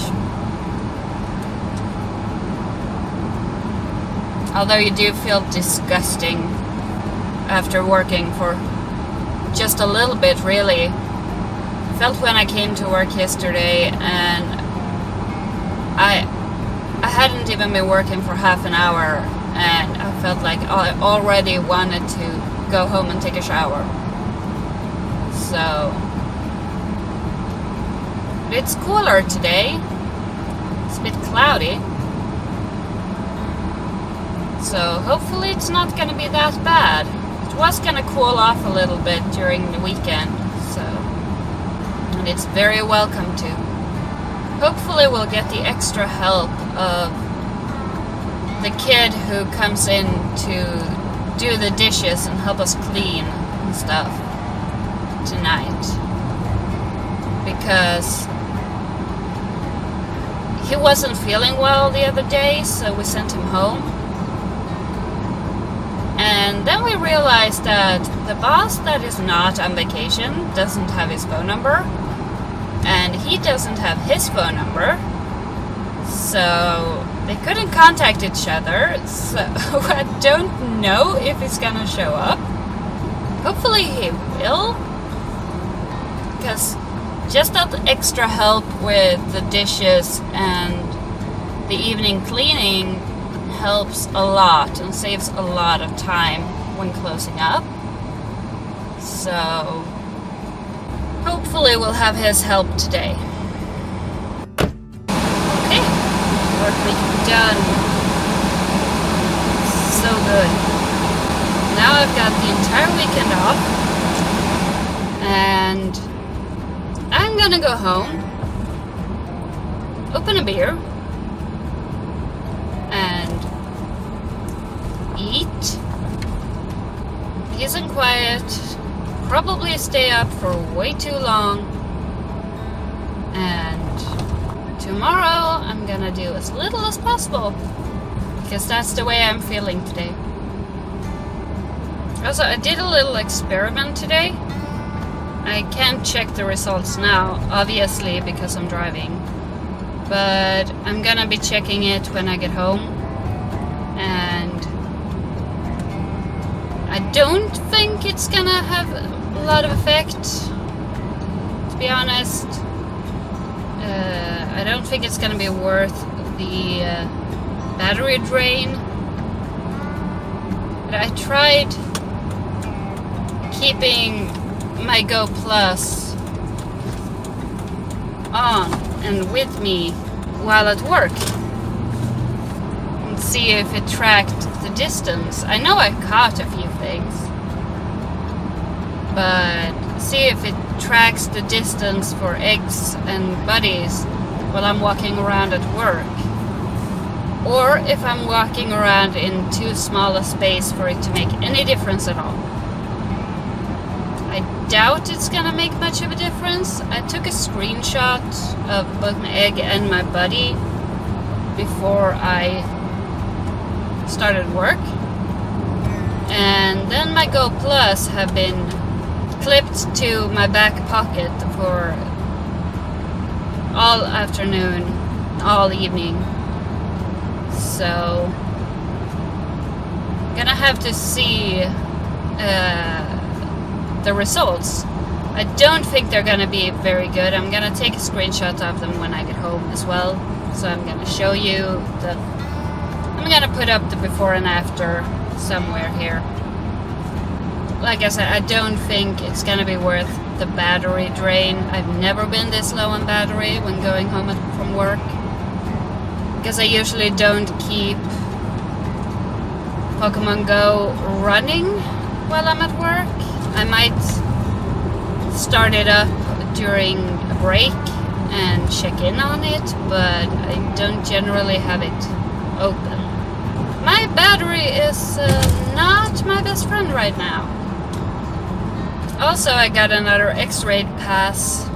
Although you do feel disgusting after working for just a little bit, really. I felt when I came to work yesterday, and I hadn't even been working for half an hour, and I felt like I already wanted to go home and take a shower. So it's cooler today. It's a bit cloudy. So hopefully it's not going to be that bad. It was going to cool off a little bit during the weekend, so, and it's very welcome to. Hopefully we'll get the extra help of the kid who comes in to do the dishes and help us clean and stuff tonight, because he wasn't feeling well the other day, so we sent him home. And then we realized that the boss that is not on vacation doesn't have his phone number, and he doesn't have his phone number, so they couldn't contact each other. So I don't know if he's gonna show up. Hopefully he will, because just that extra help with the dishes and the evening cleaning helps a lot and saves a lot of time when closing up. So hopefully we'll have his help today. Okay, work week done. So good. Now I've got the entire weekend off, and I'm gonna go home, open a beer, and eat, peace and quiet, probably stay up for way too long, and tomorrow I'm gonna do as little as possible. because that's the way I'm feeling today. Also, I did a little experiment today. I can't check the results now, obviously, because I'm driving. But I'm gonna be checking it when I get home. And I don't think it's gonna have a lot of effect, to be honest. I don't think it's gonna be worth the battery drain. But I tried keeping my Go Plus on and with me while at work and see if it tracked the distance. I know I caught a few things, but see if it tracks the distance for eggs and buddies while I'm walking around at work, or if I'm walking around in too small a space for it to make any difference at all. I doubt it's gonna make much of a difference. I took a screenshot of both my egg and my buddy before I started work, and then my Go Plus have been clipped to my back pocket for all afternoon, all evening. So I'm gonna have to see the results. I don't think they're gonna be very good. I'm gonna take a screenshot of them when I get home as well. So I'm gonna show you I'm gonna put up the before and after somewhere here. Like I said, I don't think it's gonna be worth the battery drain. I've never been this low on battery when going home from work, because I usually don't keep Pokemon Go running while I'm at work. I might start it up during a break and check in on it, but I don't generally have it open. My battery is not my best friend right now. Also, I got another X-ray pass,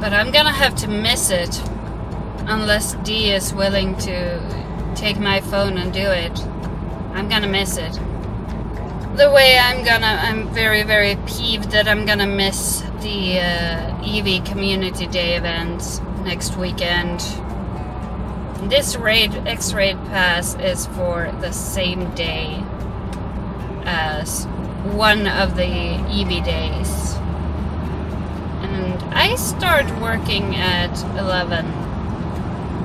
but I'm gonna have to miss it unless Dee is willing to take my phone and do it. I'm gonna miss it. The way I'm very, very peeved that I'm gonna miss the EV Community Day event next weekend. This X-Raid pass is for the same day as one of the EV days. And I start working at 11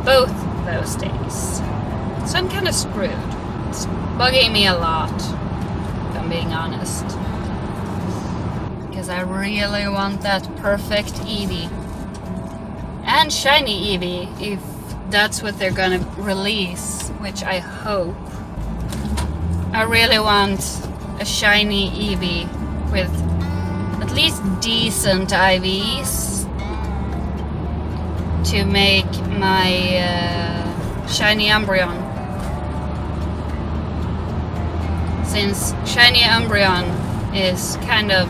both those days. So I'm kind of screwed. It's bugging me a lot, if I'm being honest. Because I really want that perfect Eevee. And shiny Eevee, if that's what they're gonna release, which I hope. I really want a shiny Eevee with at least decent IVs to make my shiny Umbreon. Since shiny Umbreon is kind of,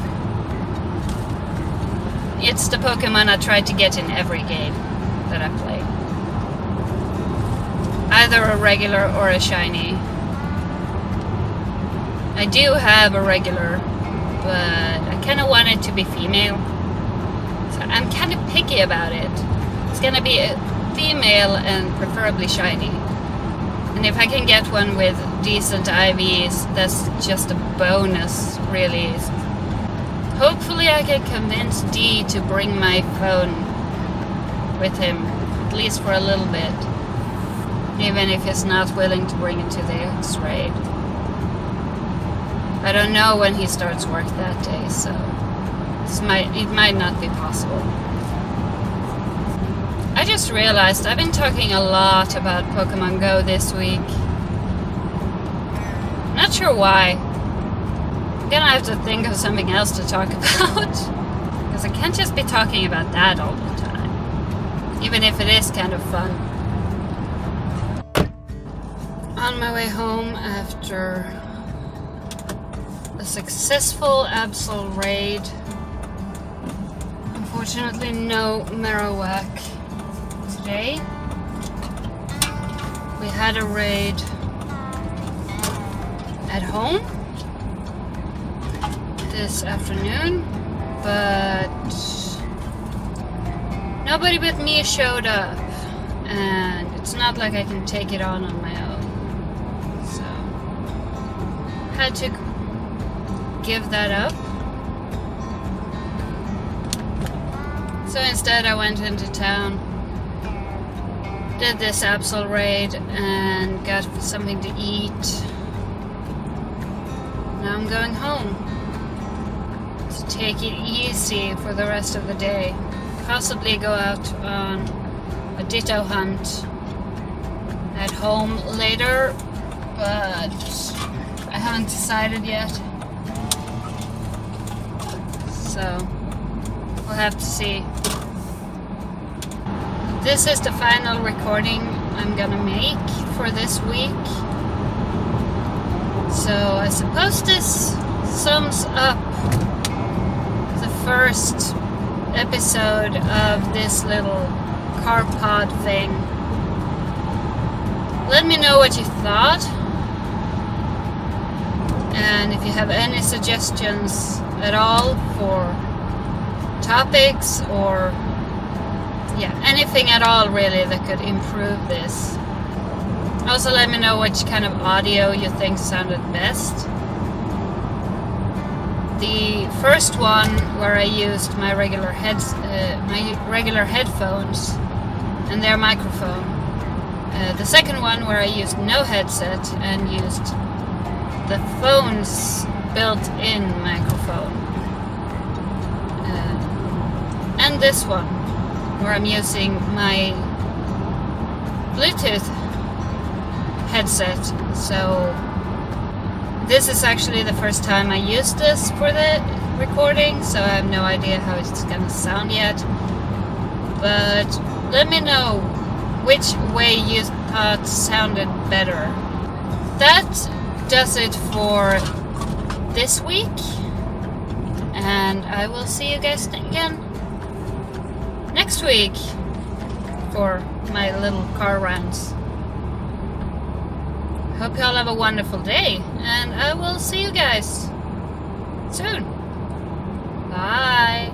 it's the Pokemon I try to get in every game that I play. Either a regular or a shiny. I do have a regular, but I kind of want it to be female. So I'm kind of picky about it. It's gonna be a female and preferably shiny. And if I can get one with decent IVs, that's just a bonus, really. Hopefully I can convince Dee to bring my phone with him, at least for a little bit. Even if he's not willing to bring it to the X-Raid. I don't know when he starts work that day, so it might not be possible. I just realized I've been talking a lot about Pokemon Go this week. Not sure why. I'm gonna have to think of something else to talk about. Because I can't just be talking about that all the time. Even if it is kind of fun. On my way home after a successful Absol raid. Unfortunately, no Marowak today. We had a raid at home this afternoon, but nobody but me showed up, and it's not like I can take it on my own. So, had to give that up. So instead I went into town, did this Absol raid, and got something to eat. Now I'm going home to take it easy for the rest of the day. Possibly go out on a ditto hunt at home later, but I haven't decided yet. So we'll have to see. This is the final recording I'm gonna make for this week. So I suppose this sums up the first episode of this little CarPod thing. Let me know what you thought, and if you have any suggestions at all for topics or anything at all really that could improve this. Also let me know which kind of audio you think sounded best. The first one where I used my regular headphones and their microphone. The second one where I used no headset and used the phone's built-in microphone. And this one where I'm using my Bluetooth headset. So this is actually the first time I used this for the recording, so I have no idea how it's gonna sound yet. But let me know which way you thought sounded better. That does it for this week, and I will see you guys again next week for my little car rounds. Hope you all have a wonderful day, and I will see you guys soon. Bye.